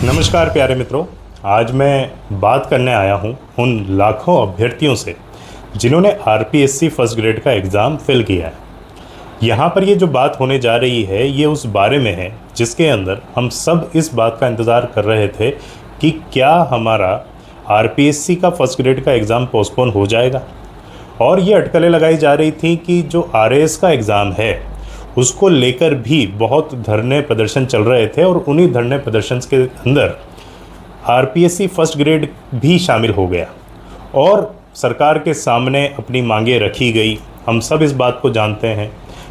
नमस्कार प्यारे मित्रों। आज मैं बात करने आया हूं उन लाखों अभ्यर्थियों से जिन्होंने आरपीएससी फर्स्ट ग्रेड का एग्ज़ाम फिल किया है। यहाँ पर ये जो बात होने जा रही है ये उस बारे में है जिसके अंदर हम सब इस बात का इंतज़ार कर रहे थे कि क्या हमारा आरपीएससी का फर्स्ट ग्रेड का एग्ज़ाम पोस्टपोन हो जाएगा। और ये अटकलें लगाई जा रही थी कि जो आरएएस का एग्ज़ाम है उसको लेकर भी बहुत धरने प्रदर्शन चल रहे थे और उन्हीं धरने प्रदर्शन के अंदर आरपीएससी फर्स्ट ग्रेड भी शामिल हो गया और सरकार के सामने अपनी मांगें रखी गई। हम सब इस बात को जानते हैं,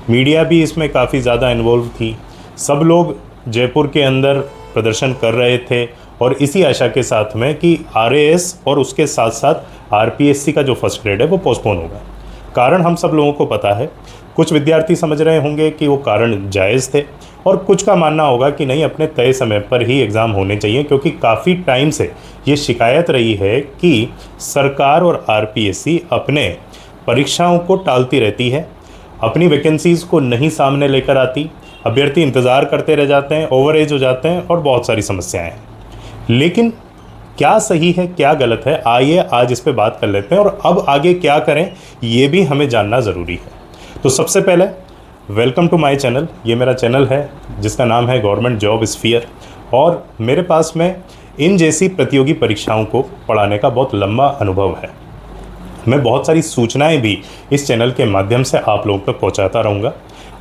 मीडिया भी इसमें काफ़ी ज़्यादा इन्वॉल्व थी। सब लोग जयपुर के अंदर प्रदर्शन कर रहे थे और इसी आशा के साथ में कि आरएएस और उसके साथ साथ आरपीएससी का जो फर्स्ट ग्रेड है वो पोस्टपोन होगा। कारण हम सब लोगों को पता है। कुछ विद्यार्थी समझ रहे होंगे कि वो कारण जायज़ थे और कुछ का मानना होगा कि नहीं, अपने तय समय पर ही एग्ज़ाम होने चाहिए, क्योंकि काफ़ी टाइम से ये शिकायत रही है कि सरकार और आरपीएससी अपने परीक्षाओं को टालती रहती है, अपनी वैकेंसीज़ को नहीं सामने लेकर आती, अभ्यर्थी इंतज़ार करते रह जाते हैं, ओवर एज हो जाते हैं और बहुत सारी समस्याएँ हैं। लेकिन क्या सही है क्या गलत है, आइए आज इस पे बात कर लेते हैं और अब आगे क्या करें ये भी हमें जानना ज़रूरी है। तो सबसे पहले वेलकम टू माय चैनल। ये मेरा चैनल है जिसका नाम है गवर्नमेंट जॉब स्फीयर और मेरे पास में इन जैसी प्रतियोगी परीक्षाओं को पढ़ाने का बहुत लंबा अनुभव है। मैं बहुत सारी सूचनाएं भी इस चैनल के माध्यम से आप लोगों तक पहुंचाता रहूँगा।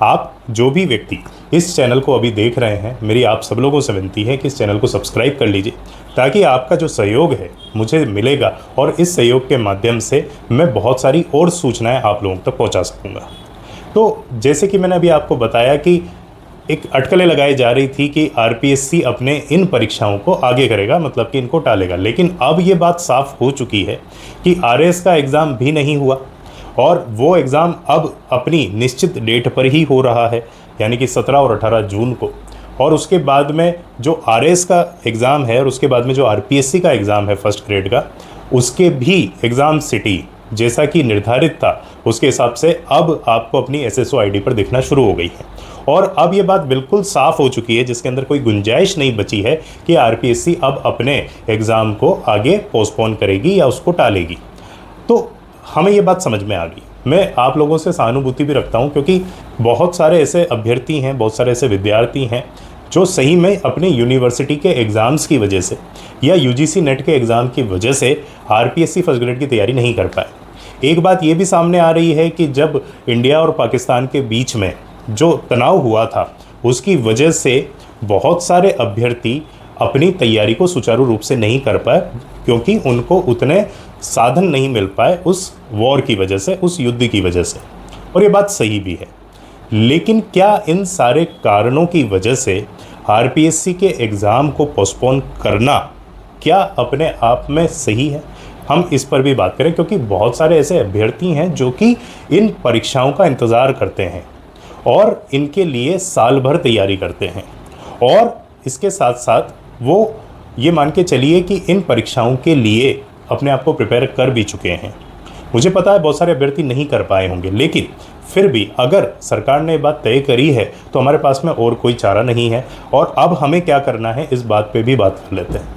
आप जो भी व्यक्ति इस चैनल को अभी देख रहे हैं, मेरी आप सब लोगों से विनती है कि इस चैनल को सब्सक्राइब कर लीजिए, ताकि आपका जो सहयोग है मुझे मिलेगा और इस सहयोग के माध्यम से मैं बहुत सारी और सूचनाएं आप लोगों तक पहुंचा सकूंगा। तो जैसे कि मैंने अभी आपको बताया कि एक अटकलें लगाई जा रही थी कि आरपीएससी अपने इन परीक्षाओं को आगे करेगा, मतलब कि इनको टालेगा। लेकिन अब ये बात साफ हो चुकी है कि आरएएस का एग्ज़ाम भी नहीं हुआ और वो एग्ज़ाम अब अपनी निश्चित डेट पर ही हो रहा है, यानी कि 17 और 18 जून को। और उसके बाद में जो आरएएस का एग्ज़ाम है और उसके बाद में जो आरपीएससी का एग्ज़ाम है फर्स्ट ग्रेड का, उसके भी एग्ज़ाम सिटी जैसा कि निर्धारित था उसके हिसाब से अब आपको अपनी एसएसओ आईडी पर दिखना शुरू हो गई है। और अब ये बात बिल्कुल साफ़ हो चुकी है, जिसके अंदर कोई गुंजाइश नहीं बची है कि आरपीएससी अब अपने एग्ज़ाम को आगे पोस्टपोन करेगी या उसको टालेगी। तो हमें ये बात समझ में आ गई। मैं आप लोगों से सहानुभूति भी रखता हूँ, क्योंकि बहुत सारे ऐसे अभ्यर्थी हैं, बहुत सारे ऐसे विद्यार्थी हैं जो सही में अपनी यूनिवर्सिटी के एग्ज़ाम्स की वजह से या यूजीसी नेट के एग्ज़ाम की वजह से आरपीएससी फर्स्ट ग्रेड की तैयारी नहीं कर पाए। एक बात ये भी सामने आ रही है कि जब इंडिया और पाकिस्तान के बीच में जो तनाव हुआ था उसकी वजह से बहुत सारे अभ्यर्थी अपनी तैयारी को सुचारू रूप से नहीं कर पाए, क्योंकि उनको उतने साधन नहीं मिल पाए उस वॉर की वजह से, उस युद्ध की वजह से। और ये बात सही भी है। लेकिन क्या इन सारे कारणों की वजह से आरपीएससी के एग्ज़ाम को पोस्टपोन करना क्या अपने आप में सही है? हम इस पर भी बात करें, क्योंकि बहुत सारे ऐसे अभ्यर्थी हैं जो कि इन परीक्षाओं का इंतज़ार करते हैं और इनके लिए साल भर तैयारी करते हैं और इसके साथ साथ वो ये मान के चलिए कि इन परीक्षाओं के लिए अपने आप को प्रिपेयर कर भी चुके हैं। मुझे पता है बहुत सारे अभ्यर्थी नहीं कर पाए होंगे, लेकिन फिर भी अगर सरकार ने बात तय करी है तो हमारे पास में और कोई चारा नहीं है। और अब हमें क्या करना है इस बात पे भी बात कर लेते हैं।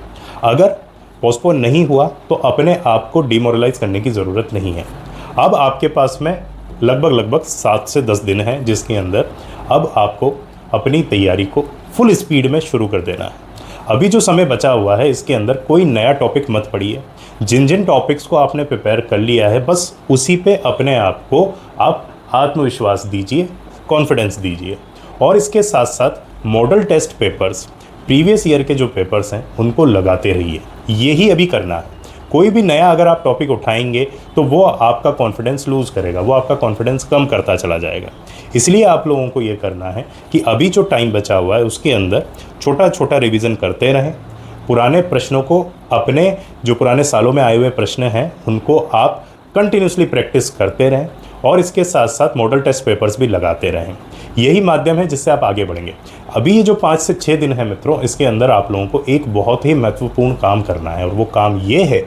अगर पोस्टपोन नहीं हुआ तो अपने आप को डिमोरलाइज करने की ज़रूरत नहीं है। अब आपके पास में लगभग 7 से 10 दिन हैं, जिसके अंदर अब आपको अपनी तैयारी को फुल स्पीड में शुरू कर देना है। अभी जो समय बचा हुआ है इसके अंदर कोई नया टॉपिक मत पढ़िए। जिन जिन टॉपिक्स को आपने प्रिपेयर कर लिया है बस उसी पे अपने आप को आप आत्मविश्वास दीजिए, कॉन्फिडेंस दीजिए। और इसके साथ साथ model test papers, previous year के जो पेपर्स हैं उनको लगाते रहिए। यही अभी करना है। कोई भी नया अगर आप टॉपिक उठाएंगे तो वो आपका कॉन्फिडेंस लूज़ करेगा, वो आपका कॉन्फिडेंस कम करता चला जाएगा। इसलिए आप लोगों को ये करना है कि अभी जो टाइम बचा हुआ है उसके अंदर छोटा छोटा रिवीजन करते रहें। पुराने प्रश्नों को, अपने जो पुराने सालों में आए हुए प्रश्न हैं उनको आप कंटिन्यूसली प्रैक्टिस करते रहें और इसके साथ साथ मॉडल टेस्ट पेपर्स भी लगाते रहें। यही माध्यम है जिससे आप आगे बढ़ेंगे। अभी ये जो 5 से 6 दिन है मित्रों, इसके अंदर आप लोगों को एक बहुत ही महत्वपूर्ण काम करना है और वो काम ये है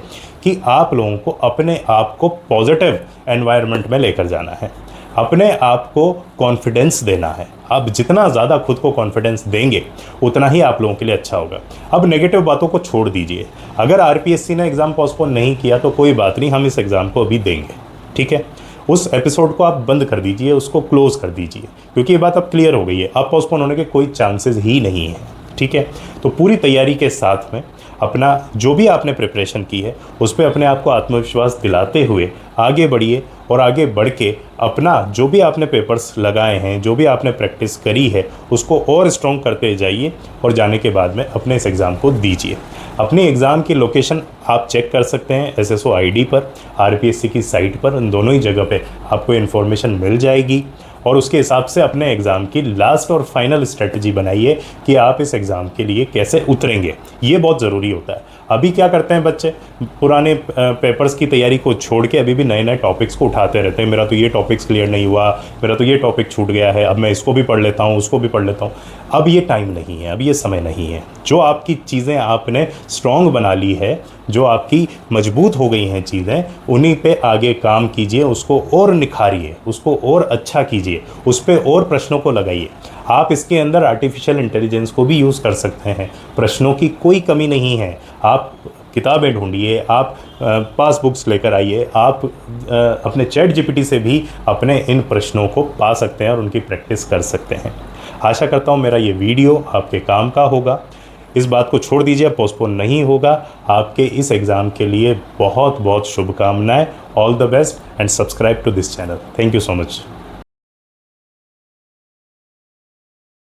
कि आप लोगों को अपने आप को पॉजिटिव एनवायरनमेंट में लेकर जाना है। अपने आप को कॉन्फिडेंस देना है। आप जितना ज़्यादा खुद को कॉन्फिडेंस देंगे उतना ही आप लोगों के लिए अच्छा होगा। अब नेगेटिव बातों को छोड़ दीजिए। अगर आरपीएससी ने एग्ज़ाम पोस्टपोन नहीं किया तो कोई बात नहीं, हम इस एग्ज़ाम को अभी देंगे, ठीक है। उस एपिसोड को आप बंद कर दीजिए, उसको क्लोज कर दीजिए, क्योंकि ये बात अब क्लियर हो गई है, अब पोस्टपोन होने के कोई चांसेस ही नहीं है, ठीक है। तो पूरी तैयारी के साथ में अपना जो भी आपने प्रिपरेशन की है उस पर अपने आप को आत्मविश्वास दिलाते हुए आगे बढ़िए, और आगे बढ़ के अपना जो भी आपने पेपर्स लगाए हैं, जो भी आपने प्रैक्टिस करी है, उसको और स्ट्रॉन्ग करते जाइए, और जाने के बाद में अपने इस एग्ज़ाम को दीजिए। अपनी एग्ज़ाम की लोकेशन आप चेक कर सकते हैं एसएसओ आईडी पर, आरपीएससी की साइट पर, इन दोनों ही जगह पे आपको इन्फॉर्मेशन मिल जाएगी। और उसके हिसाब से अपने एग्ज़ाम की लास्ट और फाइनल स्ट्रेटजी बनाइए कि आप इस एग्ज़ाम के लिए कैसे उतरेंगे। ये बहुत ज़रूरी होता है। अभी क्या करते हैं बच्चे, पुराने पेपर्स की तैयारी को छोड़ के अभी भी नए नए टॉपिक्स को उठाते रहते हैं। मेरा तो ये टॉपिक्स क्लियर नहीं हुआ, मेरा तो ये टॉपिक छूट गया है, अब मैं इसको भी पढ़ लेता हूँ, उसको भी पढ़ लेता हूँ। अब ये टाइम नहीं है, अब ये समय नहीं है। जो आपकी चीज़ें आपने स्ट्रॉन्ग बना ली है, जो आपकी मजबूत हो गई हैं चीज़ें, उन्हीं पे आगे काम कीजिए, उसको और निखारिए, उसको और अच्छा कीजिए, उस पर और प्रश्नों को लगाइए। आप इसके अंदर आर्टिफिशियल इंटेलिजेंस को भी यूज़ कर सकते हैं, प्रश्नों की कोई कमी नहीं है। आप किताबें ढूंढिए, आप पास बुक्स लेकर आइए, आप अपने चैट जीपीटी से भी अपने इन प्रश्नों को पा सकते हैं और उनकी प्रैक्टिस कर सकते हैं। आशा करता हूँ मेरा ये वीडियो आपके काम का होगा। इस बात को छोड़ दीजिए, पोस्टपोन नहीं होगा। आपके इस एग्ज़ाम के लिए बहुत बहुत शुभकामनाएं। All the best and subscribe to this channel. Thank you so much.